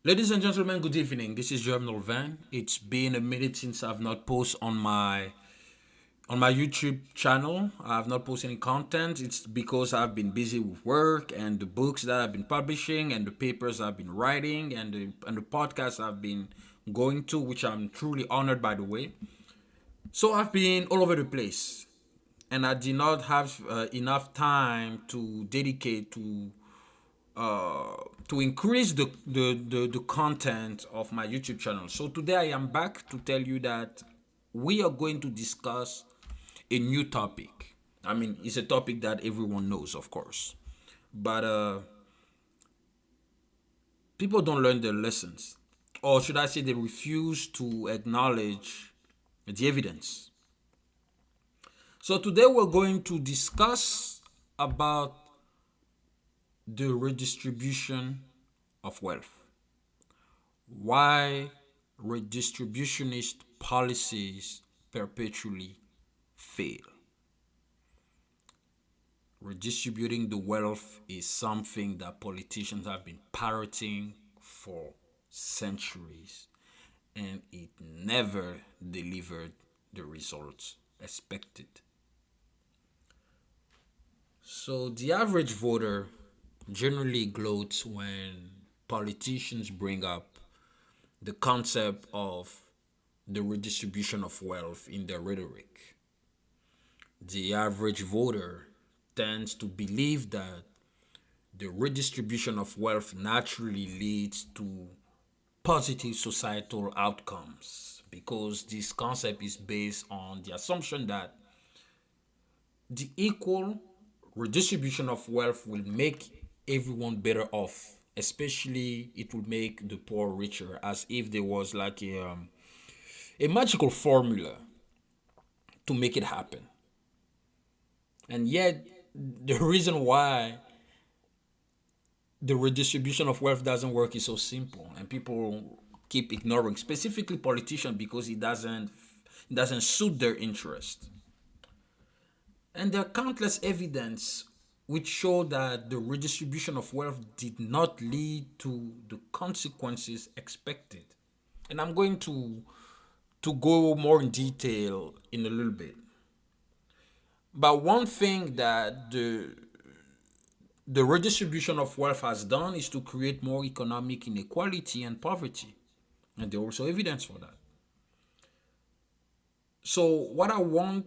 Ladies and gentlemen, good evening. This is Germinal Van. It's been a minute since I've not posted on my YouTube channel. I've not posted any content. It's because I've been busy with work and the books that I've been publishing and the papers I've been writing and the podcasts I've been going to, which I'm truly honored by the way. So I've been all over the place, and I did not have enough time to dedicate to increase the content of my YouTube channel. So today I am back to tell you that we are going to discuss a new topic. I mean, it's a topic that everyone knows, of course, but people don't learn their lessons, or should I say, they refuse to acknowledge the evidence. So today we're going to discuss about the redistribution of wealth. Why redistributionist policies perpetually fail. Redistributing the wealth is something that politicians have been parroting for centuries, and it never delivered the results expected. So the average voter generally gloats when politicians bring up the concept of the redistribution of wealth in their rhetoric. The average voter tends to believe that the redistribution of wealth naturally leads to positive societal outcomes because this concept is based on the assumption that the equal redistribution of wealth will make everyone better off, especially it will make the poor richer, as if there was like a magical formula to make it happen. And yet, the reason why the redistribution of wealth doesn't work is so simple, and people keep ignoring, specifically politicians, because it doesn't suit their interest. And there are countless evidence which show that the redistribution of wealth did not lead to the consequences expected. And I'm going to go more in detail in a little bit. But one thing that the redistribution of wealth has done is to create more economic inequality and poverty. And there are also evidence for that. So, what I want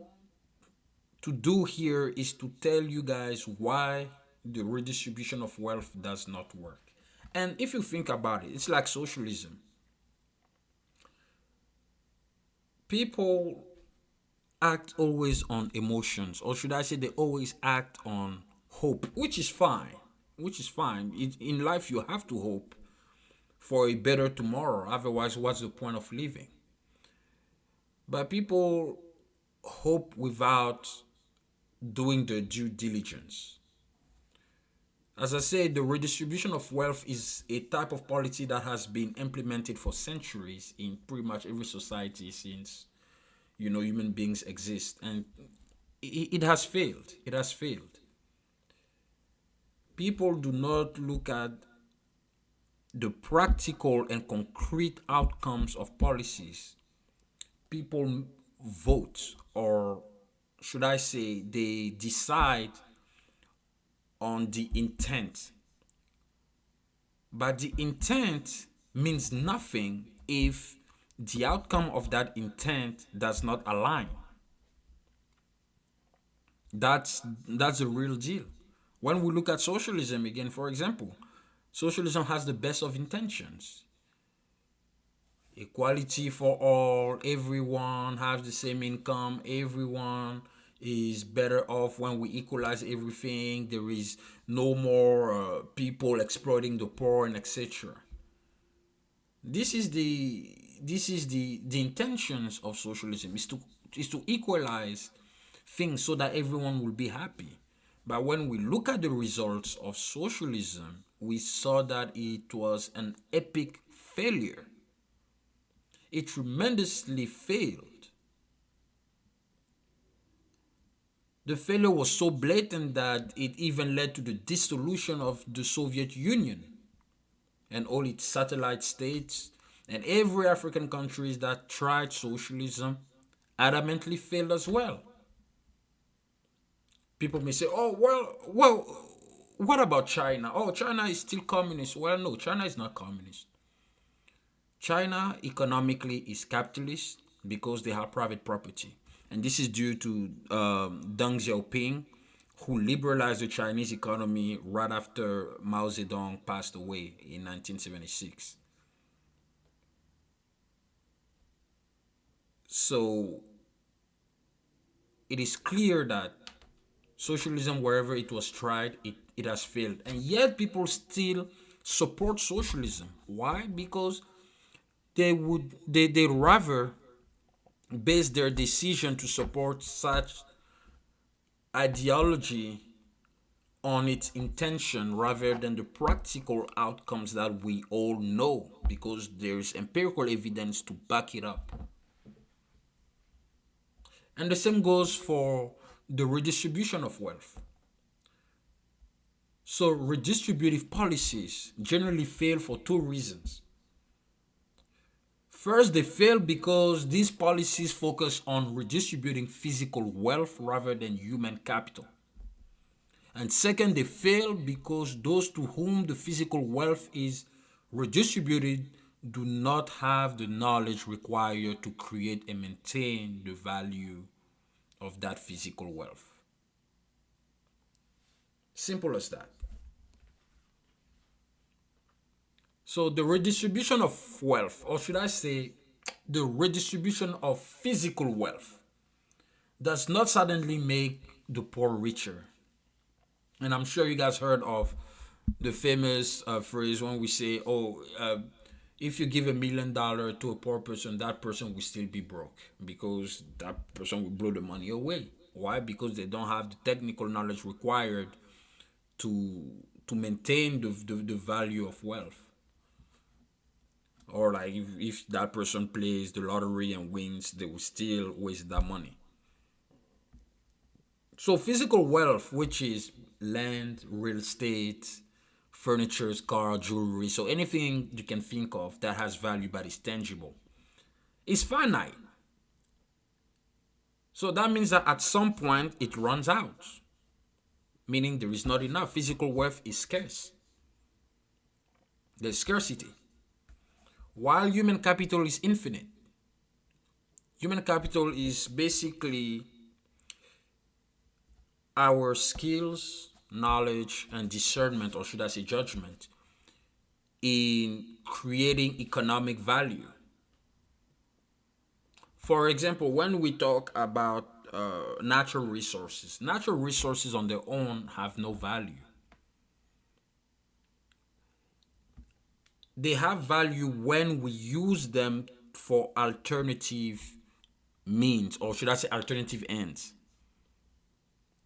to do here is to tell you guys why the redistribution of wealth does not work. And if you think about it, it's like socialism. People act always on emotions, or should I say, they always act on hope, which is fine. Which is fine. In life, you have to hope for a better tomorrow. Otherwise, what's the point of living? But people hope without doing their due diligence. As I said, the redistribution of wealth is a type of policy that has been implemented for centuries in pretty much every society since human beings exist, and it has failed. It has failed. People do not look at the practical and concrete outcomes of policies. People vote, or should I say, they decide on the intent. But the intent means nothing if the outcome of that intent does not align. That's the real deal. When we look at socialism again, for example, socialism has the best of intentions. Equality for all, everyone has the same income, everyone is better off when we equalize everything. There is no more people exploiting the poor and etc. This is the intentions of socialism, is to equalize things so that everyone will be happy. But when we look at the results of socialism, we saw that it was an epic failure. It tremendously failed. The failure was so blatant that it even led to the dissolution of the Soviet Union. and all its satellite states, and every African countries that tried socialism adamantly failed as well. People may say, "Oh, well, what about China? Oh, China is still communist." Well, no, China is not communist. China economically is capitalist because they have private property. And this is due to Deng Xiaoping, who liberalized the Chinese economy right after Mao Zedong passed away in 1976. So it is clear that socialism, wherever it was tried, it has failed. And yet people still support socialism. Why? Because they rather base their decision to support such ideology on its intention rather than the practical outcomes that we all know, because there is empirical evidence to back it up. And the same goes for the redistribution of wealth. So redistributive policies generally fail for two reasons. First, they fail because these policies focus on redistributing physical wealth rather than human capital. And second, they fail because those to whom the physical wealth is redistributed do not have the knowledge required to create and maintain the value of that physical wealth. Simple as that. So the redistribution of wealth, or should I say, the redistribution of physical wealth, does not suddenly make the poor richer. And I'm sure you guys heard of the famous phrase when we say, "Oh, if you give $1 million to a poor person, that person will still be broke because that person will blow the money away." Why? Because they don't have the technical knowledge required to maintain the value of wealth. Or like if that person plays the lottery and wins, they will still waste that money. So physical wealth, which is land, real estate, furniture, car, jewelry, so anything you can think of that has value but is tangible, is finite. So that means that at some point it runs out, meaning there is not enough. Physical wealth is scarce. There's scarcity. While human capital is infinite. Human capital is basically our skills, knowledge, and discernment, or should I say judgment, in creating economic value. For example, when we talk about natural resources on their own have no value. They have value when we use them for alternative means, or should I say alternative ends.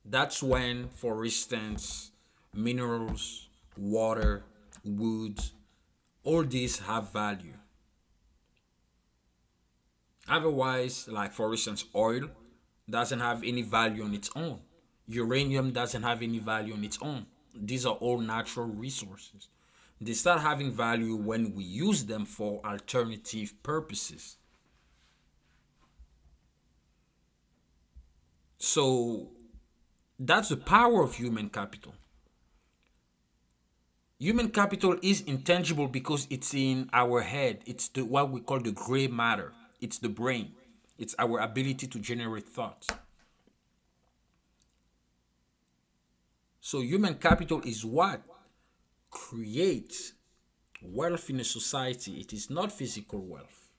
That's when, for instance, minerals, water, wood, all these have value. Otherwise, like for instance, oil doesn't have any value on its own. Uranium doesn't have any value on its own. These are all natural resources. They start having value when we use them for alternative purposes. So that's the power of human capital. Human capital is intangible because it's in our head. It's what we call the gray matter. It's the brain. It's our ability to generate thoughts. So human capital is what creates wealth in a society. It is not physical wealth.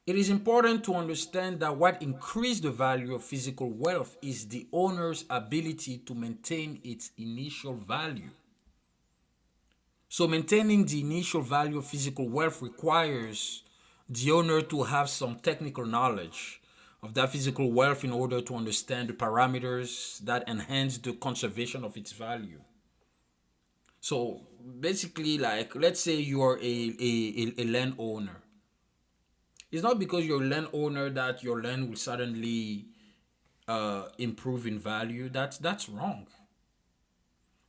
It is important to understand that what increases the value of physical wealth is the owner's ability to maintain its initial value. So maintaining the initial value of physical wealth requires the owner to have some technical knowledge of that physical wealth in order to understand the parameters that enhance the conservation of its value. So basically, like let's say you are a landowner. It's not because you're a landowner that your land will suddenly improve in value. That's wrong.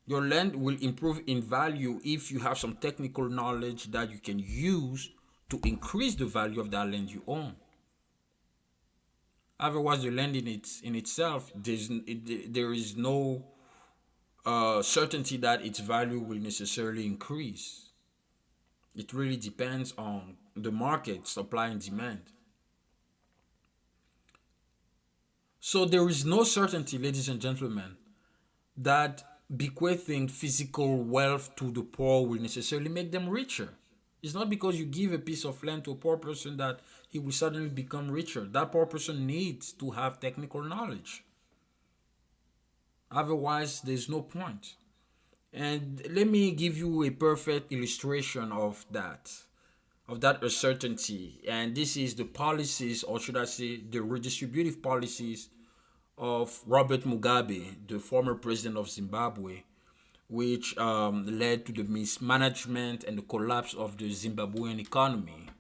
Your land will improve in value if you have some technical knowledge that you can use to increase the value of that land you own. Otherwise, the land in itself, there is no certainty that its value will necessarily increase. It really depends on the market, supply and demand. So there is no certainty, ladies and gentlemen, that bequeathing physical wealth to the poor will necessarily make them richer. It's not because you give a piece of land to a poor person that he will suddenly become richer. That poor person needs to have technical knowledge. Otherwise, there's no point. And let me give you a perfect illustration of that uncertainty. And this is the policies, or should I say, the redistributive policies of Robert Mugabe, the former president of Zimbabwe, which led to the mismanagement and the collapse of the Zimbabwean economy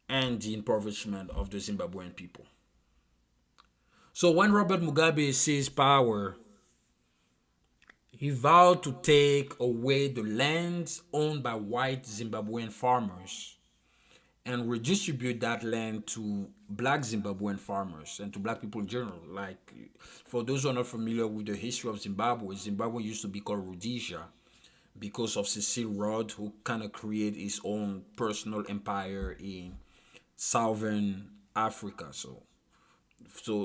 and the impoverishment of the Zimbabwean people. So when Robert Mugabe seized power, he vowed to take away the lands owned by white Zimbabwean farmers and redistribute that land to black Zimbabwean farmers and to black people in general. Like, for those who are not familiar with the history of Zimbabwe, Zimbabwe used to be called Rhodesia because of Cecil Rhodes, who kind of created his own personal empire in southern Africa. So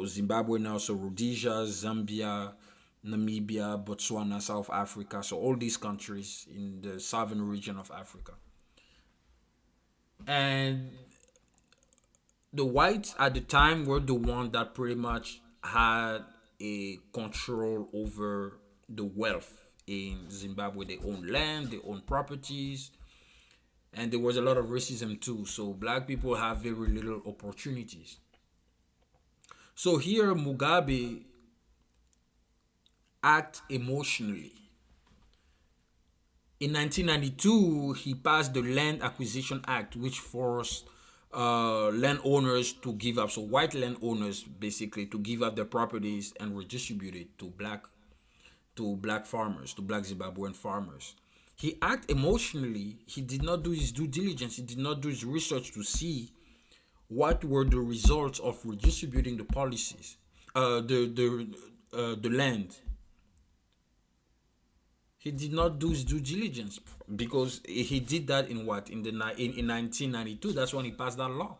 Zimbabwe now, so Rhodesia, Zambia, Namibia, Botswana, South Africa, so all these countries in the southern region of Africa. And the whites at the time were the one that pretty much had a control over the wealth in Zimbabwe. They own land, they own properties, and there was a lot of racism too. So black people have very little opportunities. So here Mugabe act emotionally. In 1992, he passed the Land Acquisition Act, which forced landowners to give up, so white landowners basically to give up their properties and redistribute it to black farmers, to black Zimbabwean farmers. He acted emotionally. He did not do his due diligence. He did not do his research to see what were the results of redistributing the policies, the land. He did not do his due diligence because he did that in what in 1992. That's when he passed that law.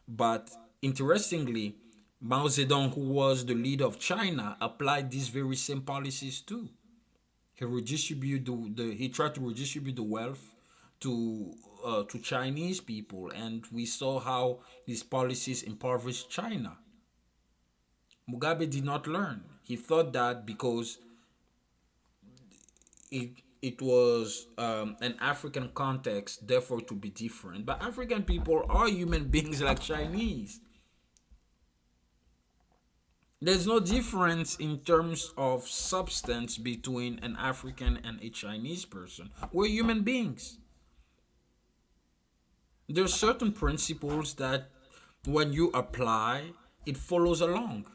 But interestingly, Mao Zedong, who was the leader of China, applied these very same policies too. He tried to redistribute the wealth to Chinese people, and we saw how these policies impoverished China. Mugabe did not learn. He thought that because it was an African context, therefore to be different. But African people are human beings like Chinese. There's no difference in terms of substance between an African and a Chinese person. We're human beings. There are certain principles that when you apply, it follows along.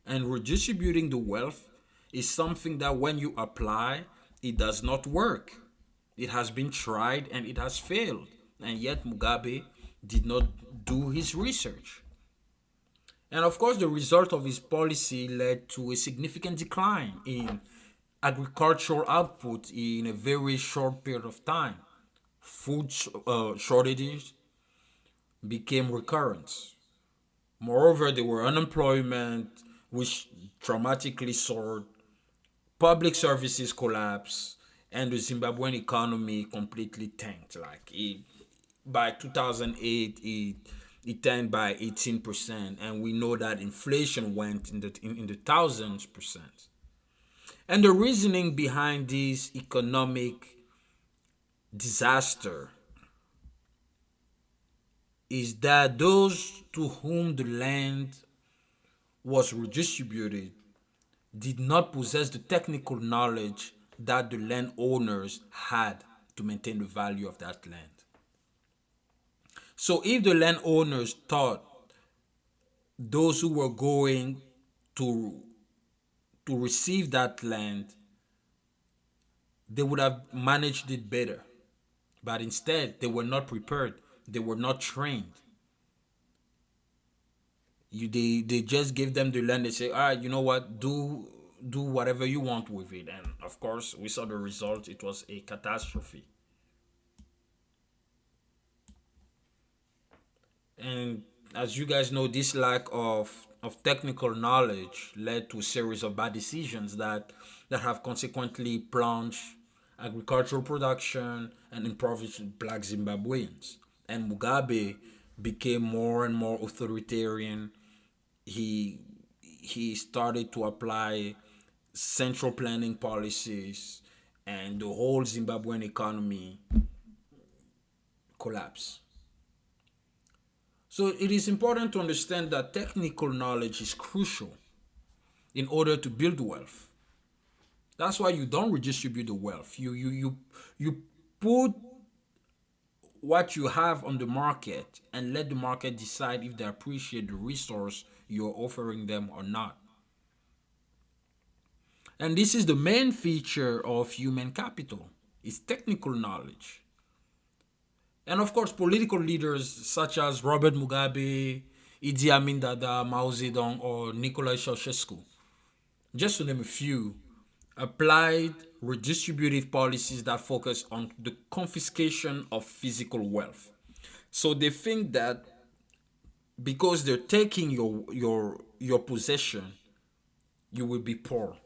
And redistributing the wealth is something that when you apply, it does not work. It has been tried and it has failed. And yet Mugabe did not do his research. And of course, the result of his policy led to a significant decline in agricultural output in a very short period of time. Food shortages became recurrent. Moreover, there were unemployment, which dramatically soared, public services collapsed, and the Zimbabwean economy completely tanked. By 2008, it tanked by 18%, and we know that inflation went in the thousands percent. And the reasoning behind this economic disaster is that those to whom the land was redistributed did not possess the technical knowledge that the landowners had to maintain the value of that land. So if the landowners thought those who were going to to receive that land, they would have managed it better. But instead, they were not prepared. They were not trained. They just gave them the land. They say, all right, you know what, do whatever you want with it. And of course, we saw the result. It was a catastrophe. And as you guys know, this lack of technical knowledge led to a series of bad decisions that have consequently plunged agricultural production and impoverished black Zimbabweans. And Mugabe became more and more authoritarian. He started to apply central planning policies, and the whole Zimbabwean economy collapsed. So it is important to understand that technical knowledge is crucial in order to build wealth. That's why you don't redistribute the wealth. You put what you have on the market and let the market decide if they appreciate the resource you're offering them or not. And this is the main feature of human capital, is technical knowledge. And of course, political leaders such as Robert Mugabe, Idi Amin Dada, Mao Zedong, or Nicolae Ceausescu, just to name a few, applied redistributive policies that focus on the confiscation of physical wealth. So they think that because they're taking your possession, you will be poor.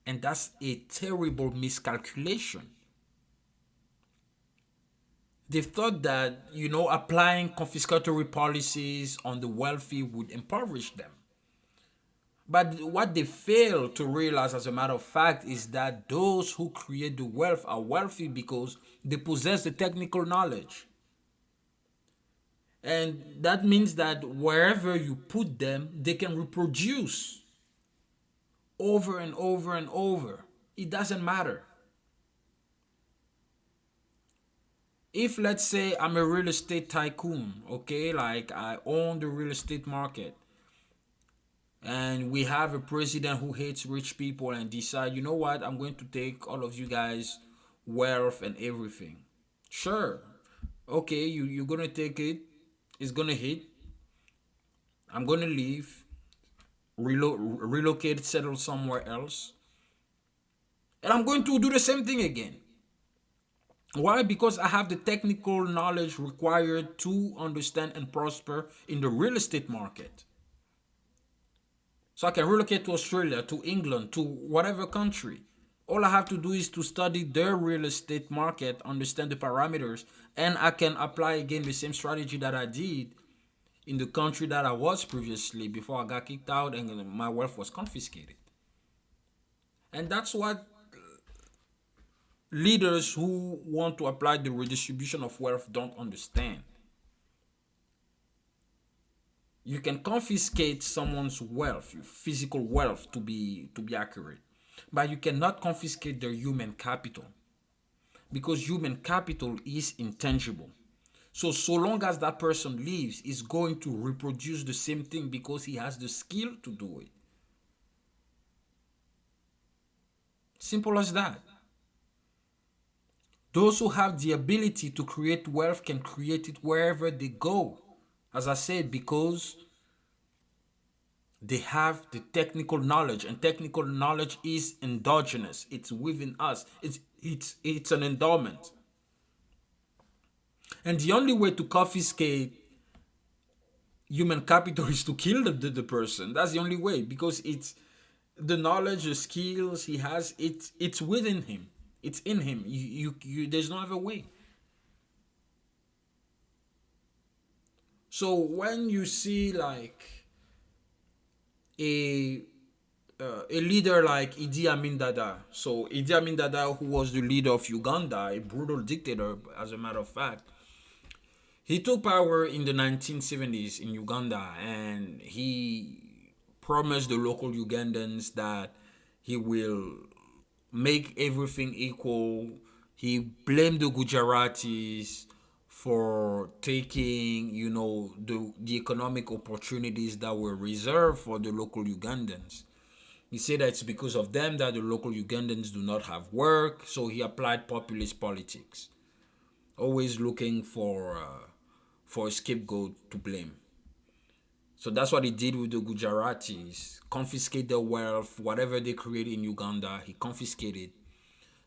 And that's a terrible miscalculation. They thought that, applying confiscatory policies on the wealthy would impoverish them. But what they fail to realize, as a matter of fact, is that those who create the wealth are wealthy because they possess the technical knowledge. And that means that wherever you put them, they can reproduce over and over and over. It doesn't matter. If, let's say, I'm a real estate tycoon, okay, like I own the real estate market, and we have a president who hates rich people and decide, you know what, I'm going to take all of you guys' wealth and everything. Sure, okay, you're gonna take it, it's gonna hit, I'm gonna leave, relocate, settle somewhere else, and I'm going to do the same thing again. Why? Because I have the technical knowledge required to understand and prosper in the real estate market. So I can relocate to Australia, to England, to whatever country. All I have to do is to study their real estate market, understand the parameters, and I can apply again the same strategy that I did in the country that I was previously before I got kicked out and my wealth was confiscated. And that's what leaders who want to apply the redistribution of wealth don't understand. You can confiscate someone's wealth, your physical wealth to be accurate, but you cannot confiscate their human capital, because human capital is intangible. So long as that person lives, is going to reproduce the same thing because he has the skill to do it. Simple as that. Those who have the ability to create wealth can create it wherever they go. As I said, because they have the technical knowledge, and technical knowledge is endogenous. It's within us. It's an endowment. And the only way to confiscate human capital is to kill the person. That's the only way, because it's the knowledge, the skills he has, it's within him. It's in him. There's no other way. So when you see like a leader like Idi Amin Dada, so Idi Amin Dada, who was the leader of Uganda, a brutal dictator, as a matter of fact, he took power in the 1970s in Uganda, and he promised the local Ugandans that he will make everything equal. He blamed the Gujaratis for taking, the economic opportunities that were reserved for the local Ugandans. He said that it's because of them that the local Ugandans do not have work, so he applied populist politics, always looking for a scapegoat to blame. So that's what he did with the Gujaratis. Confiscate their wealth, whatever they create in Uganda, he confiscated.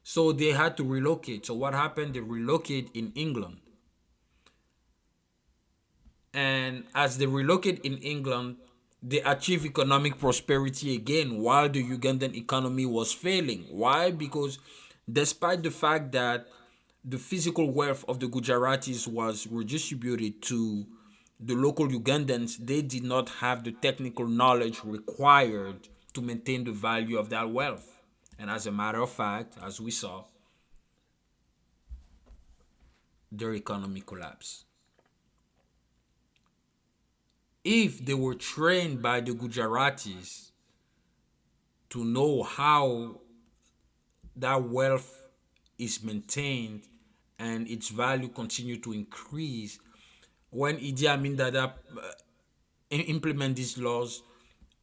So they had to relocate. So what happened? They relocate in England. And as they relocate in England, they achieve economic prosperity again while the Ugandan economy was failing. Why? Because despite the fact that the physical wealth of the Gujaratis was redistributed to the local Ugandans, they did not have the technical knowledge required to maintain the value of that wealth. And as a matter of fact, as we saw, their economy collapsed. If they were trained by the Gujaratis to know how that wealth is maintained and its value continue to increase, when Idi Amin Dada implement these laws,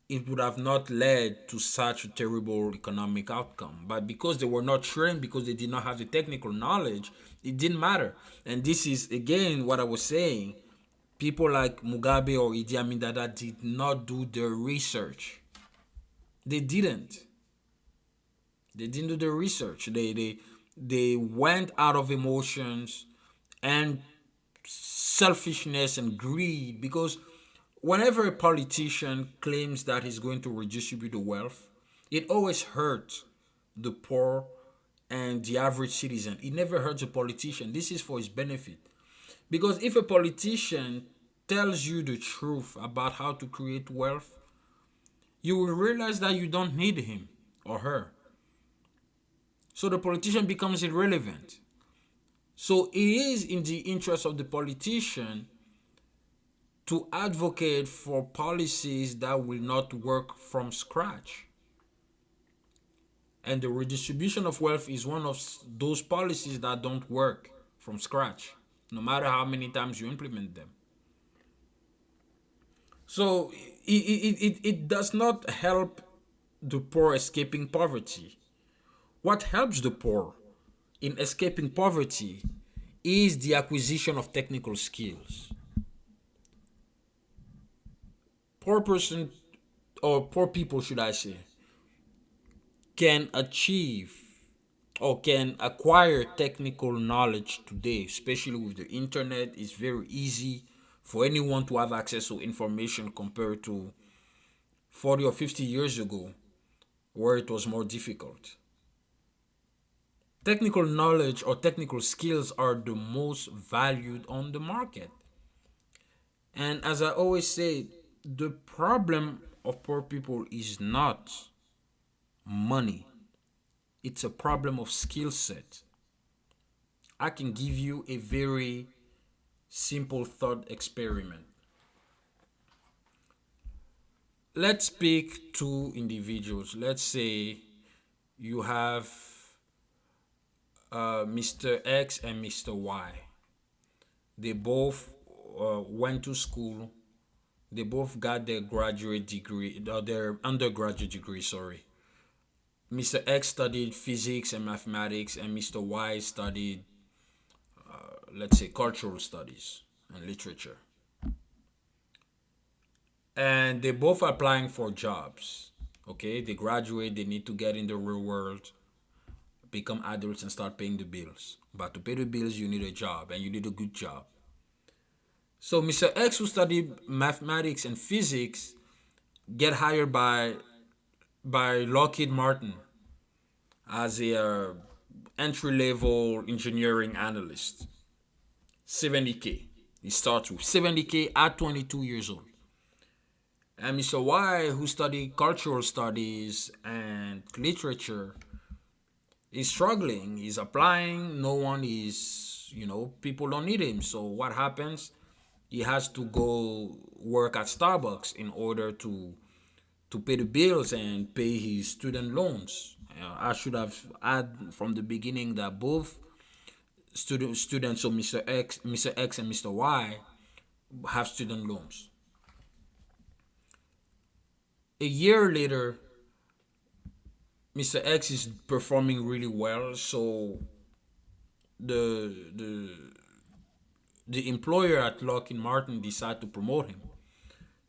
it would have not led to such a terrible economic outcome. But because they were not trained, because they did not have the technical knowledge, it didn't matter. And this is again what I was saying. People like Mugabe or Idi Amin Dada did not do their research. They didn't. They didn't do the research. They went out of emotions and selfishness and greed, because whenever a politician claims that he's going to redistribute the wealth, it always hurts the poor and the average citizen. It never hurts a politician. This is for his benefit. Because if a politician tells you the truth about how to create wealth, you will realize that you don't need him or her. So the politician becomes irrelevant. So it is in the interest of the politician to advocate for policies that will not work from scratch. And the redistribution of wealth is one of those policies that don't work from scratch, no matter how many times you implement them. So it does not help the poor escaping poverty. What helps the poor in escaping poverty is the acquisition of technical skills. Poor person, or poor people should I say, can achieve or can acquire technical knowledge today, especially with the internet. It's very easy for anyone to have access to information compared to 40 or 50 years ago, where it was more difficult. Technical knowledge or technical skills are the most valued on the market. And as I always say, the problem of poor people is not money, it's a problem of skill set. I can give you a very simple thought experiment. Let's pick two individuals. Let's say you have Mr. X and Mr. Y. They both went to school. They both got their graduate degree, their undergraduate degree, sorry. Mr. X studied physics and mathematics, and Mr. Y studied, let's say, cultural studies and literature. And they both are applying for jobs. Okay, they graduate, they need to get in the real world, become adults, and start paying the bills. But to pay the bills, you need a job, and you need a good job. So Mr. X, who studied mathematics and physics, get hired by Lockheed Martin as a entry level engineering analyst. 70K. He starts with 70K at 22 years old. And Mr. Y, who studied cultural studies and literature, is struggling. He's applying. No one is, people don't need him. So what happens? He has to go work at Starbucks in order to pay the bills and pay his student loans. I should have added from the beginning that both students, so Mr. X and Mr. Y, have student loans. A year later, Mr. X is performing really well, so the the the employer at Lockheed Martin decided to promote him.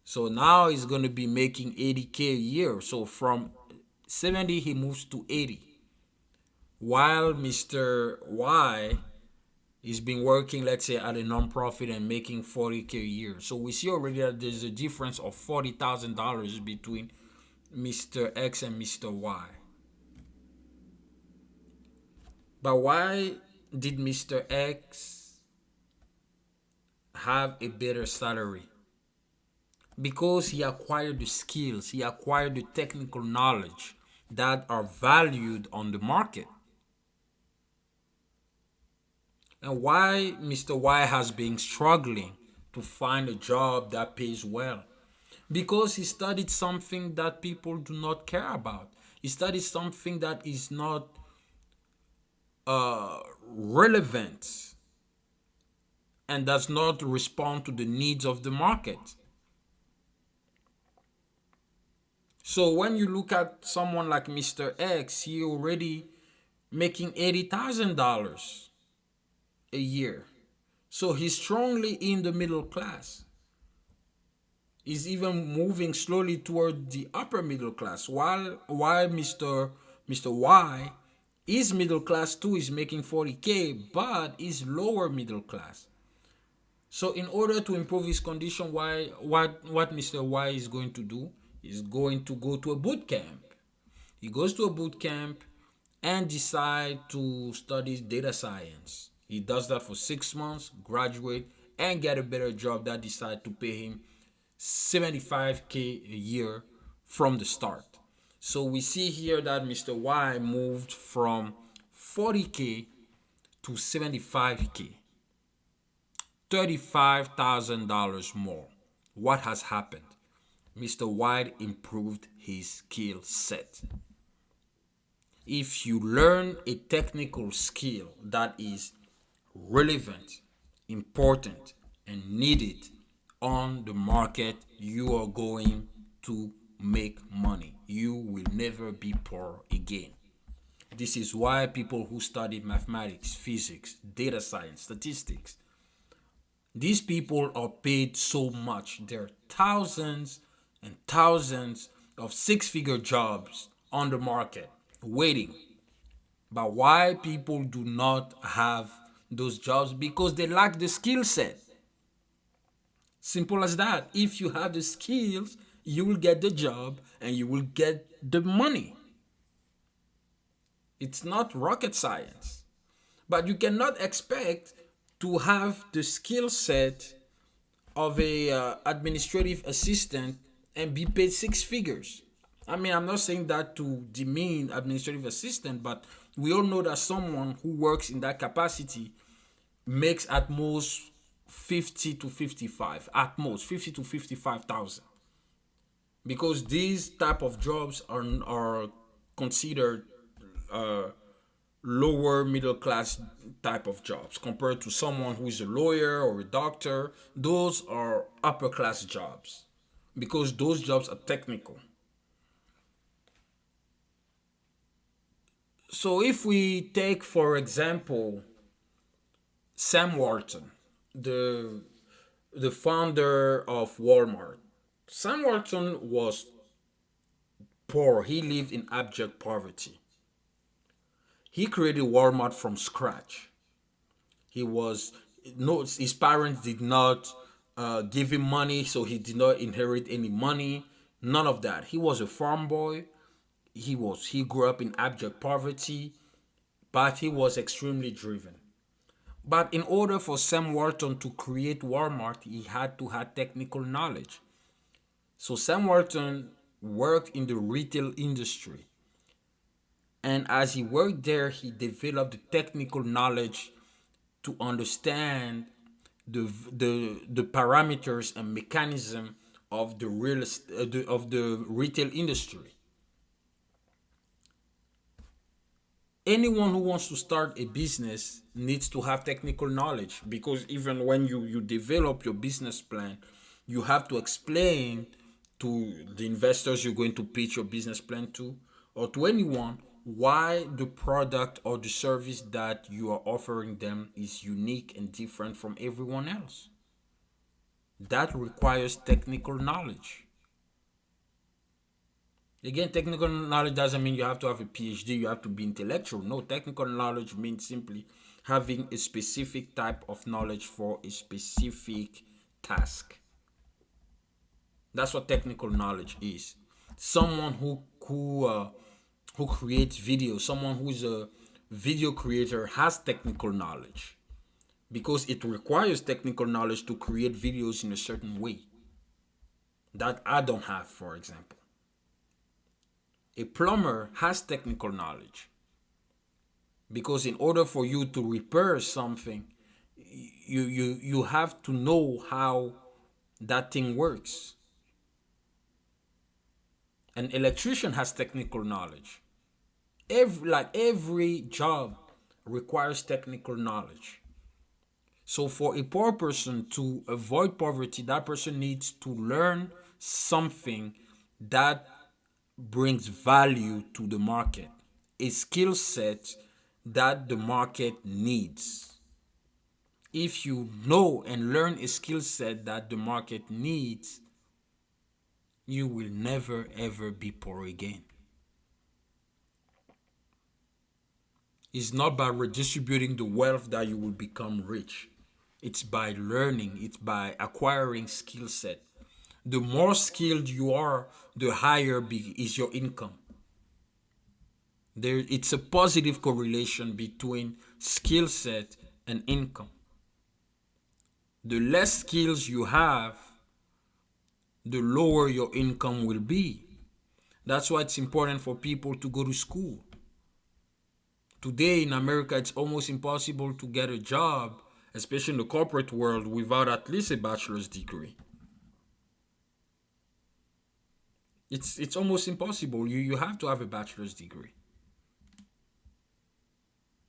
So now he's going to be making 80K a year. So from 70 he moves to 80. While Mr. Y is been working, let's say, at a nonprofit and making 40K a year. So we see already that there's a difference of $40,000 between Mr. X and Mr. Y. But why did Mr. X have a better salary? Because he acquired the skills, he acquired the technical knowledge that are valued on the market. And why Mr. Y has been struggling to find a job that pays well? Because he studied something that people do not care about. He studied something that is not relevant and does not respond to the needs of the market. So when you look at someone like Mr. X, he already making $80,000 a year. So he's strongly in the middle class. He's even moving slowly toward the upper middle class. While Mr. Y is middle class too, is making 40K, but is lower middle class. So in order to improve his condition, what Mr. Y is going to do is going to go to a boot camp. He goes to a boot camp and decide to study data science. He does that for 6 months, graduate, and get a better job that decide to pay him 75K a year from the start. So we see here that Mr. Y moved from 40K to 75K, $35,000 more. What has happened? Mr. White improved his skill set. If you learn a technical skill that is relevant, important, and needed on the market, you are going to make money. You will never be poor again. This is why people who study mathematics, physics, data science, statistics, these people are paid so much. There are thousands and thousands of six-figure jobs on the market waiting. But why people do not have those jobs? Because they lack the skill set. Simple as that. If you have the skills, you will get the job and you will get the money. It's not rocket science. But you cannot expect to have the skill set of a administrative assistant and be paid six figures. I mean, I'm not saying that to demean administrative assistant, but we all know that someone who works in that capacity makes at most 50 to 55, at most 50 to 55,000, because these type of jobs are considered lower middle class type of jobs compared to someone who is a lawyer or a doctor. Those are upper class jobs because those jobs are technical. So if we take, for example, Sam Walton, the founder of Walmart. Sam Walton was poor. He lived in abject poverty. He created Walmart from scratch. He was no, his parents did not give him money, so he did not inherit any money. None of that. He was a farm boy. He grew up in abject poverty, but he was extremely driven. But in order for Sam Walton to create Walmart, he had to have technical knowledge. So Sam Walton worked in the retail industry. And as he worked there, he developed the technical knowledge to understand the parameters and mechanism of the retail industry. Anyone who wants to start a business needs to have technical knowledge, because even when you develop your business plan, you have to explain to the investors you're going to pitch your business plan to, or to anyone why the product or the service that you are offering them is unique and different from everyone else. That requires technical knowledge. Again, technical knowledge doesn't mean you have to have a PhD, you have to be intellectual. No, technical knowledge means simply having a specific type of knowledge for a specific task. That's what technical knowledge is. Someone who creates videos, someone who's a video creator has technical knowledge because it requires technical knowledge to create videos in a certain way that I don't have, for example. A plumber has technical knowledge because in order for you to repair something, you have to know how that thing works. An electrician has technical knowledge. Every job requires technical knowledge. So for a poor person to avoid poverty, that person needs to learn something that brings value to the market, a skill set that the market needs. If you know and learn a skill set that the market needs, you will never ever be poor again. It's not by redistributing the wealth that you will become rich. It's by learning, it's by acquiring skill set. The more skilled you are, the higher is your income. It's a positive correlation between skill set and income. The less skills you have, the lower your income will be. That's why it's important for people to go to school. Today in America, it's almost impossible to get a job, especially in the corporate world, without at least a bachelor's degree. It's almost impossible. You have to have a bachelor's degree.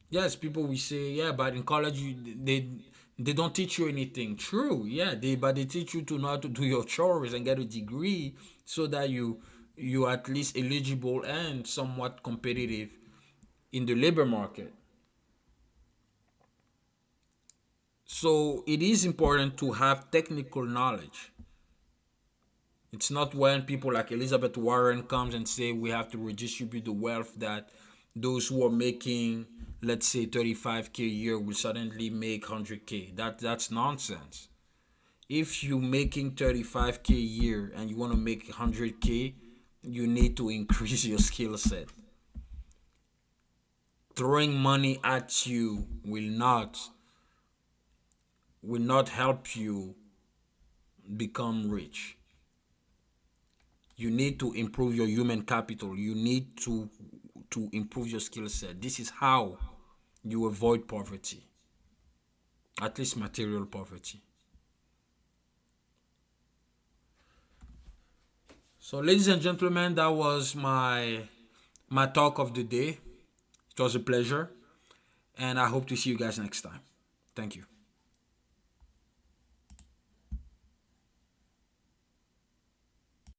Yes, people will say, yeah, but in college they don't teach you anything. True, yeah, but they teach you to know how to do your chores and get a degree so that you at least eligible and somewhat competitive in the labor market. So it is important to have technical knowledge. It's not when people like Elizabeth Warren comes and say we have to redistribute the wealth that those who are making, let's say, 35K a year will suddenly make 100K. That's nonsense. If you're making 35K a year and you want to make 100K, you need to increase your skill set. Throwing money at you will not help you become rich. You need to improve your human capital. You need to improve your skill set. This is how you avoid poverty, at least material poverty. So, ladies and gentlemen, that was my talk of the day. It was a pleasure, and I hope to see you guys next time. Thank you.